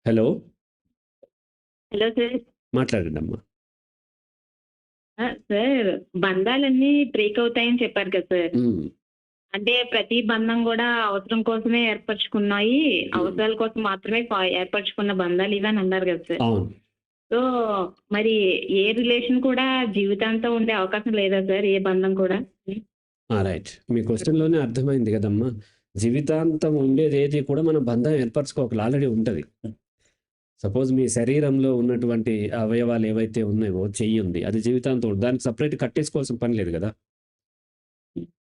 Hello. Hello sir. మాట్లాడండమ్మా. Sir, బంధాలన్నీ break అవుతాయని చెప్పారు కదా సార్. హ్మ్. అంటే ప్రతి బంధం గూడా అవసరం కోసమే ఏర్పరచుకున్నాయి. హ్మ్. అవసరాల కోసం మాత్రమే ఏర్పరచుకున్న బంధాలు ఇవి అని అన్నారు కదా సార్. అవును. సో, మరి ఏ రిలేషన్ కూడా జీవితాంతం ఉండే అవకాశం లేదా సార్? ఏ బంధం కూడా? రైట్. మీ క్వెషన్‌లోనే అర్థమైంది గదమ్మా! జీవితాంతం ఉండేదేది కూడా మనం బంధం ఏర్పరచుకోకల ఆల్రెడీ ఉంటది. సపోజ్ మీ శరీరంలో ఉన్నటువంటి అవయవాలు ఏవైతే ఉన్నాయో చెయ్యుంది. అది జీవితాంతం దానికి సెపరేట్ కట్టేసుకోవాల్సిన పని లేదు గదా!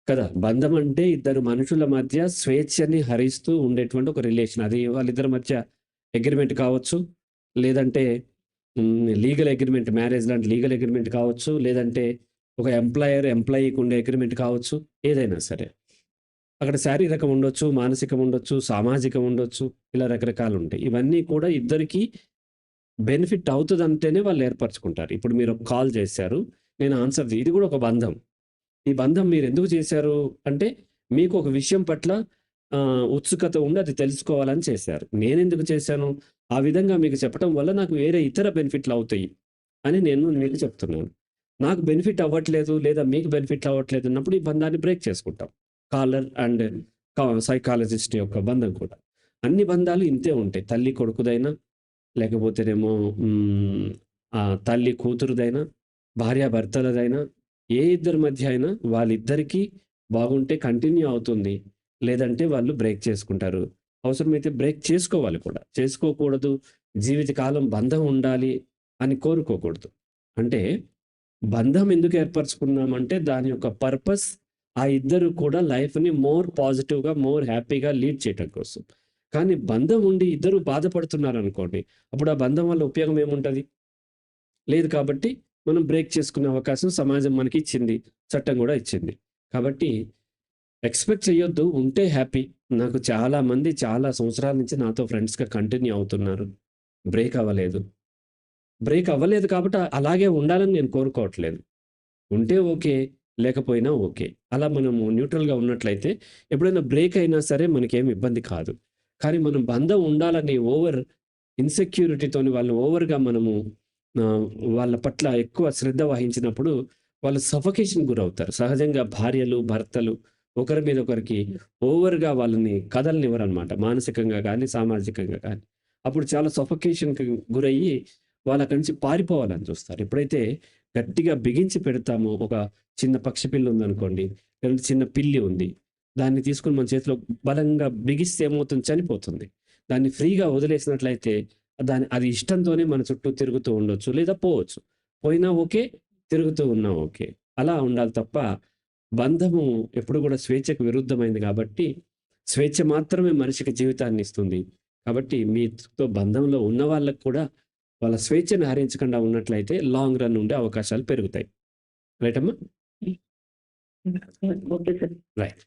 కదా! బంధం అంటే ఇద్దరు మనుషుల మధ్య స్వేచ్ఛని హరిస్తూ ఉండేటువంటి ఒక రిలేషన్. అది వాళ్ళిద్దరి మధ్య అగ్రీమెంట్ కావచ్చు. లేదంటే లీగల్ అగ్రీమెంట్ మ్యారేజ్ లాంటి లీగల్ అగ్రీమెంట్ కావచ్చు. లేదంటే ఒక ఎంప్లాయర్ ఎంప్లాయీకి ఉండే అగ్రీమెంట్ కావచ్చు. ఏదైనా సరే. అక్కడ శారీరకం ఉండొచ్చు, మానసికం ఉండొచ్చు, సామాజికం ఉండొచ్చు. ఇలా రకరకాలుంటాయి. ఇవన్నీ కూడా ఇద్దరికీ బెనిఫిట్ అవుతదంటేనే వాళ్ళు ఏర్పరచుకుంటారు. ఇప్పుడు మీరు ఒక కాల్ చేశారు. నేను ఆన్సర్ ఇది కూడా ఒక బంధం. ఈ బంధం మీరెందుకు చేశారు అంటే, మీకు ఒక విషయం పట్ల ఉత్సుకత ఉండి అది తెలుసుకోవాలని చేశారు. నేనెందుకు చేశాను? ఆ విధంగా మీకు చెప్పటం వల్ల నాకు వేరే ఇతర బెనిఫిట్‌లవుతాయి అని నేను మీకు చెప్తున్నాను. నాకు బెనిఫిట్ అవ్వట్లేదు, లేదా మీకు బెనిఫిట్ అవ్వట్లేదు అన్నప్పుడు ఈ బంధాన్ని బ్రేక్ చేసుకుంటాం. కాలర్ అండ్ సైకాలజిస్ట్ యొక్క బంధం కూడా. అన్ని బంధాలు ఇంతే ఉంటాయి. తల్లి కొడుకుదైనా, లేకపోతేనేమో తల్లి కూతురుదైనా, భార్యాభర్తలదైనా, ఏ ఇద్దరి మధ్య అయినా వాళ్ళిద్దరికీ బాగుంటే కంటిన్యూ అవుతుంది. లేదంటే వాళ్ళు బ్రేక్ చేసుకుంటారు. అవసరమైతే బ్రేక్ చేసుకోవాలి కూడా. చేసుకోకూడదు, జీవితకాలం బంధం ఉండాలి అని కోరుకోకూడదు. అంటే బంధం ఎందుకు ఏర్పరచుకున్నామంటే దాని యొక్క పర్పస్ ఆ ఇద్దరు కూడా లైఫ్‌ని మోర్ పాజిటివ్‌గా, మోర్ హ్యాపీగా లీడ్ చేయటం కోసం. కానీ బంధం ఉండి ఇద్దరు బాధపడుతున్నారనుకోండి, అప్పుడు ఆ బంధం వల్ల ఉపయోగం ఏముంటది? లేదు కాబట్టి మనం బ్రేక్ చేసుకునే అవకాశం సమాజం మనకిచ్చింది. చట్టం గూడా ఇచ్చింది. కాబట్టి ఎక్స్‌పెక్ట్ చేయొద్దు. ఉంటే హ్యాపీ. నాకు చాలా మంది చాలా సంవత్సరాల నుంచి నాతో ఫ్రెండ్స్‌గా కంటిన్యూ అవుతున్నారు. బ్రేక్ అవ్వలేదు. బ్రేక్ అవ్వలేదు కాబట్టి అలాగే ఉండాలని నేను కోరుకోవట్లేదు. ఉంటే ఓకే. లేకపోయినా ఓకే. అలా మనము న్యూట్రల్‌గా ఉన్నట్లయితే ఎప్పుడైనా బ్రేక్ అయినా సరే మనకేమి ఇబ్బంది కాదు. కానీ మనం బంధం ఉండాలని ఇన్‌సెక్యూరిటీతోని వాళ్ళు ఓవర్‌గా మనము ఆహ్, వాళ్ళ పట్ల ఎక్కువ శ్రద్ధ వహించినప్పుడు వాళ్ళు సఫోకేషన్‌కి గురవుతారు. సహజంగా భార్యలు, భర్తలు ఒకరి మీద ఒకరికి ఓవర్‌గా వాళ్ళని కదలనివ్వరనమాట. మానసికంగా గానీ, సామాజికంగా గానీ. అప్పుడు చాలా సఫోకేషన్‌కి గురయ్యి వాళ్ళక్కడి నుంచి పారిపోవాలని చూస్తారు. ఎప్పుడైతే గట్టిగా బిగించి పెడతామో ఒక చిన్న పక్షి పిల్ల ఉందనుకోండి, లేదంటే చిన్న పిల్లి ఉంది. దాన్ని తీసుకొని మన చేతిలో బలంగా బిగిస్తే ఏమవుతుంది చనిపోతుంది. దాన్ని ఫ్రీగా వదిలేసినట్లయితే అది ఇష్టంతోనే మన చుట్టూ తిరుగుతూ ఉండొచ్చు. లేదా పోవచ్చు. పోయినా ఓకే. తిరుగుతూ ఉన్నా ఓకే. అలా ఉండాలి తప్ప బంధము ఎప్పుడు కూడా స్వేచ్ఛకు విరుద్ధమైంది కాబట్టి, స్వేచ్ఛ మాత్రమే మనిషికి జీవితాన్నిస్తుంది. కాబట్టి మీతో బంధంలో ఉన్న వాళ్ళకి కూడా వాళ్ళ స్వేచ్ఛను హరించకుండా ఉన్నట్లయితే లాంగ్ రన్ ఉండే అవకాశాలు పెరుగుతాయి. రైట్ అమ్మా? Okay sir. రైట్.